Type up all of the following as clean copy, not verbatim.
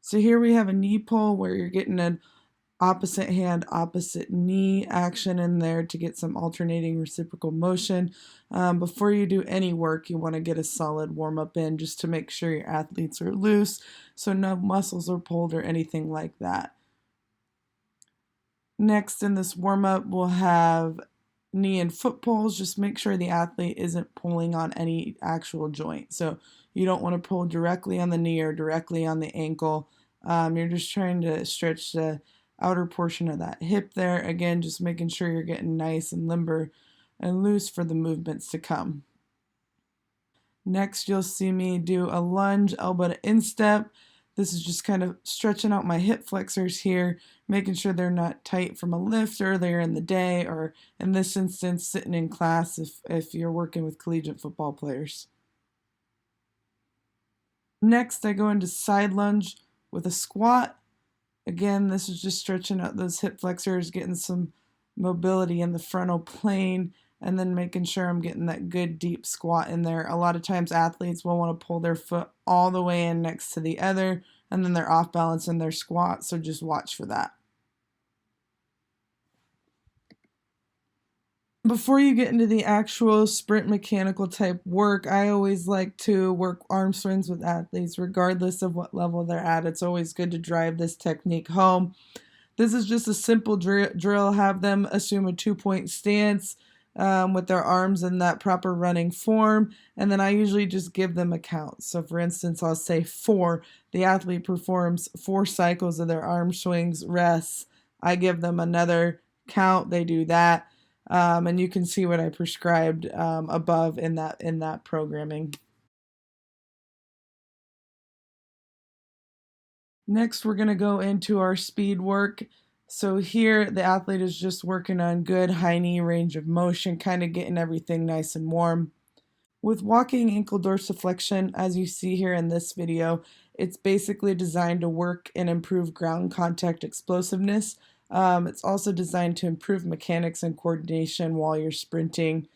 So here we have a knee pull where you're getting an opposite hand, opposite knee action in there to get some alternating reciprocal motion. Before you do any work, you want to get a solid warm up in just to make sure your athletes are loose, so no muscles are pulled or anything like that. Next in this warm up, we'll have knee and foot pulls. Just make sure the athlete isn't pulling on any actual joint. So you don't want to pull directly on the knee or directly on the ankle. You're just trying to stretch the outer portion of that hip there. Again, just making sure you're getting nice and limber and loose for the movements to come. Next, you'll see me do a lunge, elbow to instep. This is just kind of stretching out my hip flexors here, making sure they're not tight from a lift earlier in the day, or in this instance, sitting in class if you're working with collegiate football players. Next, I go into side lunge with a squat. Again, this is just stretching out those hip flexors, getting some mobility in the frontal plane, and then making sure I'm getting that good deep squat in there. A lot of times athletes will want to pull their foot all the way in next to the other, and then they're off balance in their squat, so just watch for that. Before you get into the actual sprint mechanical type work, I always like to work arm swings with athletes regardless of what level they're at. It's always good to drive this technique home. This is just a simple drill. Have them assume a 2-point stance with their arms in that proper running form, and then I usually just give them a count. So for instance, I'll say 4. The athlete performs 4 cycles of their arm swings, rests. I give them another count. They do that. And you can see what I prescribed above in that programming. Next, we're going to go into our speed work. So here, the athlete is just working on good high knee range of motion, kind of getting everything nice and warm. With walking ankle dorsiflexion, as you see here in this video, it's basically designed to work and improve ground contact explosiveness. It's also designed to improve mechanics and coordination while you're sprinting.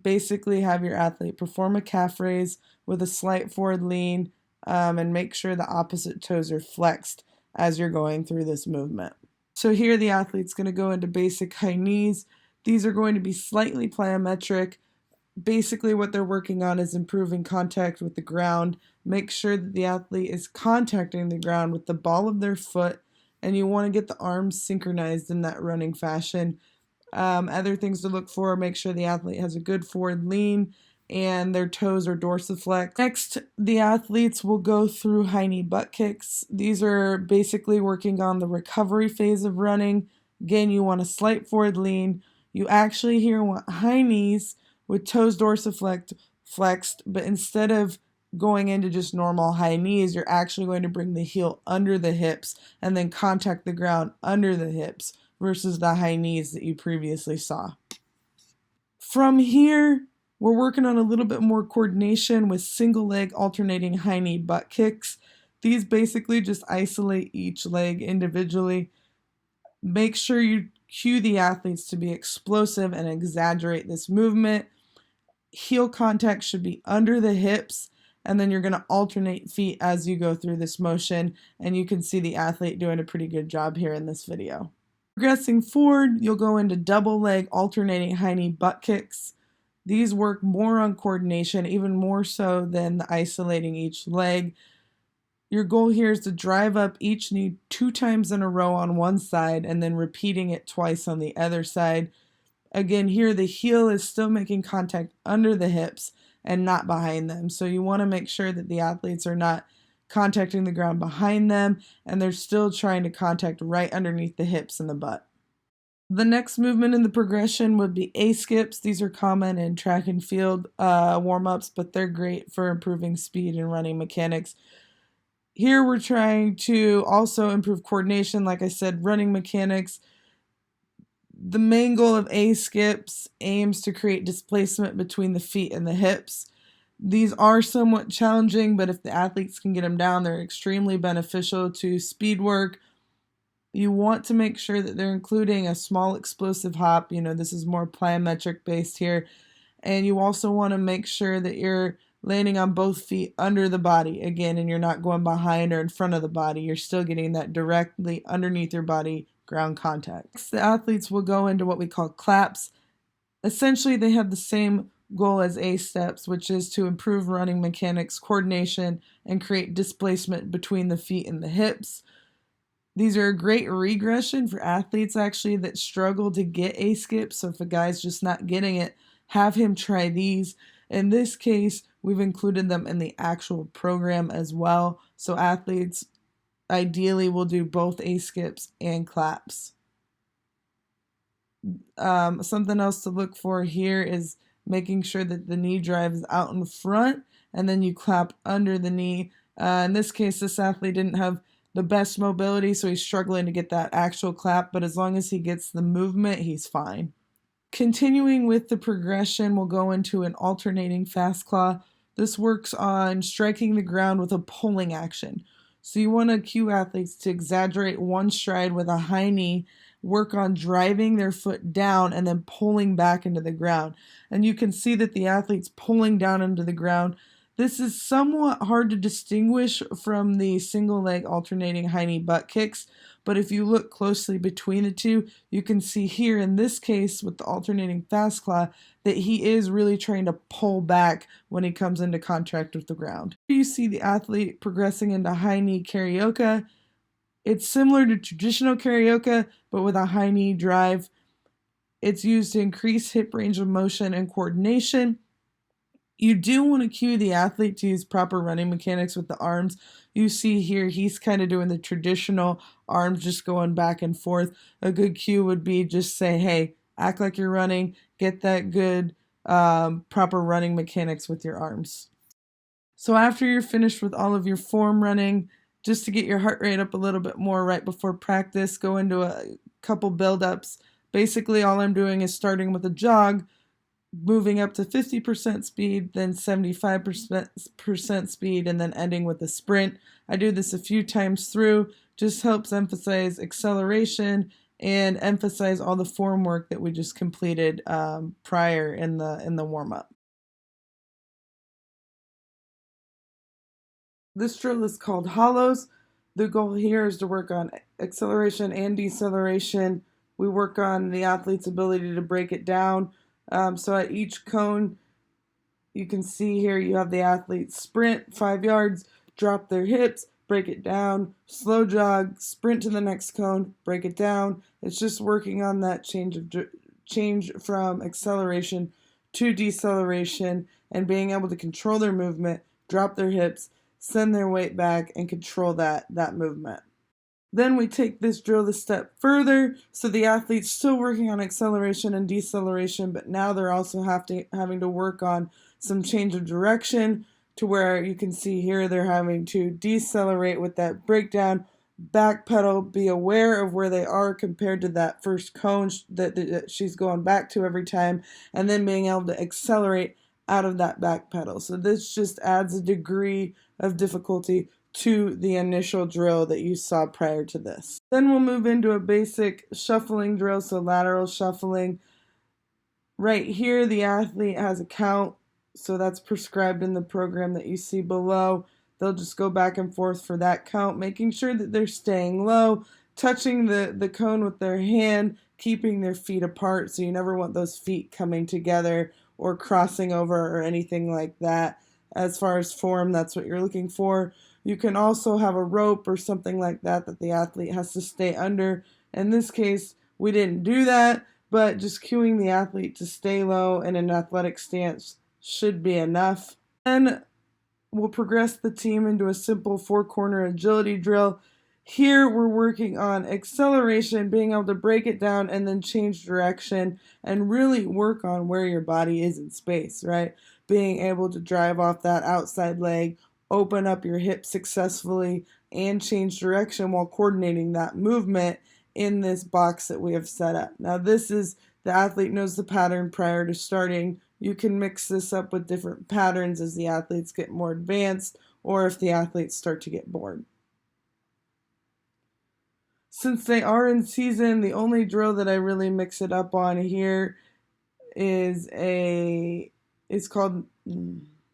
Basically, have your athlete perform a calf raise with a slight forward lean and make sure the opposite toes are flexed as you're going through this movement. So here the athlete's going to go into basic high knees. These are going to be slightly plyometric. Basically what they're working on is improving contact with the ground. Make sure that the athlete is contacting the ground with the ball of their foot, and you want to get the arms synchronized in that running fashion. Other things to look for, make sure the athlete has a good forward lean and their toes are dorsiflex. Next, the athletes will go through high knee butt kicks. These are basically working on the recovery phase of running. Again, you want a slight forward lean. You actually here want high knees with toes dorsiflexed, but instead of going into just normal high knees, you're actually going to bring the heel under the hips and then contact the ground under the hips versus the high knees that you previously saw. From here, we're working on a little bit more coordination with single leg alternating high knee butt kicks. These basically just isolate each leg individually. Make sure you cue the athletes to be explosive and exaggerate this movement. Heel contact should be under the hips, and then you're going to alternate feet as you go through this motion, and you can see the athlete doing a pretty good job here in this video. Progressing forward, you'll go into double leg alternating high knee butt kicks. These work more on coordination, even more so than the isolating each leg. Your goal here is to drive up each knee 2 times in a row on one side and then repeating it twice on the other side. Again, here the heel is still making contact under the hips and not behind them. So you want to make sure that the athletes are not contacting the ground behind them and they're still trying to contact right underneath the hips and the butt. The next movement in the progression would be A-skips. These are common in track and field warm-ups, but they're great for improving speed and running mechanics. Here we're trying to also improve coordination, like I said, running mechanics. The main goal of A-skips aims to create displacement between the feet and the hips. These are somewhat challenging, but if the athletes can get them down, they're extremely beneficial to speed work. You want to make sure that they're including a small explosive hop. This is more plyometric based here. And you also want to make sure that you're landing on both feet under the body again, and you're not going behind or in front of the body. You're still getting that directly underneath your body ground contact. The athletes will go into what we call claps. Essentially, they have the same goal as A steps, which is to improve running mechanics, coordination, and create displacement between the feet and the hips. These are a great regression for athletes actually that struggle to get A skips. So if a guy's just not getting it, have him try these. In this case, we've included them in the actual program as well. So athletes ideally will do both A skips and claps. Something else to look for here is making sure that the knee drive is out in front and then you clap under the knee. In this case, this athlete didn't have the best mobility, so he's struggling to get that actual clap, but as long as he gets the movement, he's fine. Continuing with the progression, we'll go into an alternating fast claw. This works on striking the ground with a pulling action. So you want to cue athletes to exaggerate one stride with a high knee, work on driving their foot down and then pulling back into the ground. And you can see that the athlete's pulling down into the ground. This is somewhat hard to distinguish from the single leg alternating high knee butt kicks, but if you look closely between the two, you can see here in this case with the alternating fast claw that he is really trying to pull back when he comes into contact with the ground. You see the athlete progressing into high knee karaoke. It's similar to traditional karaoke, but with a high knee drive. It's used to increase hip range of motion and coordination. You do want to cue the athlete to use proper running mechanics with the arms. You see here, he's kind of doing the traditional arms just going back and forth. A good cue would be just say, hey, act like you're running, get that good proper running mechanics with your arms. So after you're finished with all of your form running, just to get your heart rate up a little bit more right before practice, go into a couple build-ups. Basically, all I'm doing is starting with a jog, moving up to 50% speed, then 75% speed, and then ending with a sprint. I do this a few times through, just helps emphasize acceleration and emphasize all the form work that we just completed prior in the warm-up. This drill is called hollows. The goal here is to work on acceleration and deceleration. We work on the athlete's ability to break it down. So at each cone, you can see here you have the athlete sprint 5 yards, drop their hips, break it down, slow jog, sprint to the next cone, break it down. It's just working on that change from acceleration to deceleration and being able to control their movement, drop their hips, send their weight back, and control that movement. Then we take this drill a step further, so the athlete's still working on acceleration and deceleration, but now they're also having to work on some change of direction to where you can see here they're having to decelerate with that breakdown, backpedal, be aware of where they are compared to that first cone that she's going back to every time, and then being able to accelerate out of that backpedal. So this just adds a degree of difficulty to the initial drill that you saw prior to this. Then we'll move into a basic shuffling drill, so lateral shuffling. Right here, the athlete has a count, so that's prescribed in the program that you see below. They'll just go back and forth for that count, making sure that they're staying low, touching the cone with their hand, keeping their feet apart, so you never want those feet coming together or crossing over or anything like that. As far as form, that's what you're looking for. You can also have a rope or something like that the athlete has to stay under. In this case, we didn't do that, but just cueing the athlete to stay low in an athletic stance should be enough. Then we'll progress the team into a simple four-corner agility drill. Here we're working on acceleration, being able to break it down and then change direction and really work on where your body is in space, right? Being able to drive off that outside leg, open up your hips successfully, and change direction while coordinating that movement in this box that we have set up. Now this is, the athlete knows the pattern prior to starting. You can mix this up with different patterns as the athletes get more advanced or if the athletes start to get bored. Since they are in season, the only drill that I really mix it up on here is called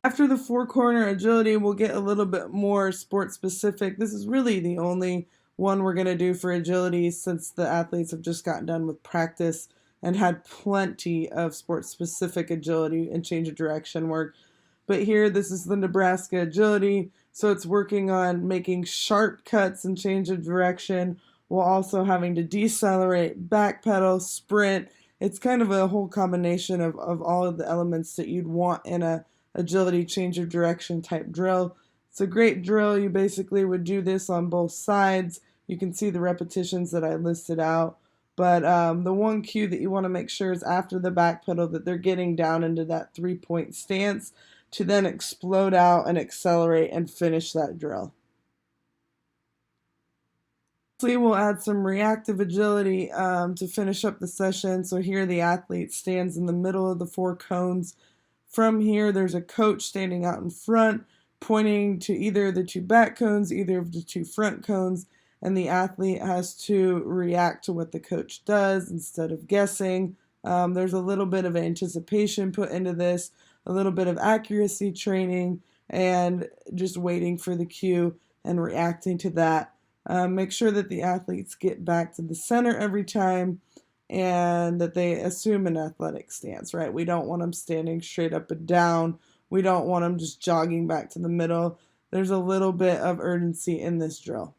After the four corner agility, we'll get a little bit more sport specific. This is really the only one we're going to do for agility since the athletes have just gotten done with practice and had plenty of sport specific agility and change of direction work. But here, this is the Nebraska agility. So it's working on making sharp cuts and change of direction while also having to decelerate, backpedal, sprint. It's kind of a whole combination of all of the elements that you'd want in a agility change of direction type drill. It's a great drill. You basically would do this on both sides. You can see the repetitions that I listed out. But the one cue that you want to make sure is after the back pedal that they're getting down into that 3-point stance to then explode out and accelerate and finish that drill. We'll add some reactive agility to finish up the session. So here the athlete stands in the middle of the four cones. From here, there's a coach standing out in front, pointing to either the two back cones, either of the two front cones, and the athlete has to react to what the coach does instead of guessing. There's a little bit of anticipation put into this, a little bit of accuracy training, and just waiting for the cue and reacting to that. Make sure that the athletes get back to the center every time and that they assume an athletic stance, right? We don't want them standing straight up and down. We don't want them just jogging back to the middle. There's a little bit of urgency in this drill.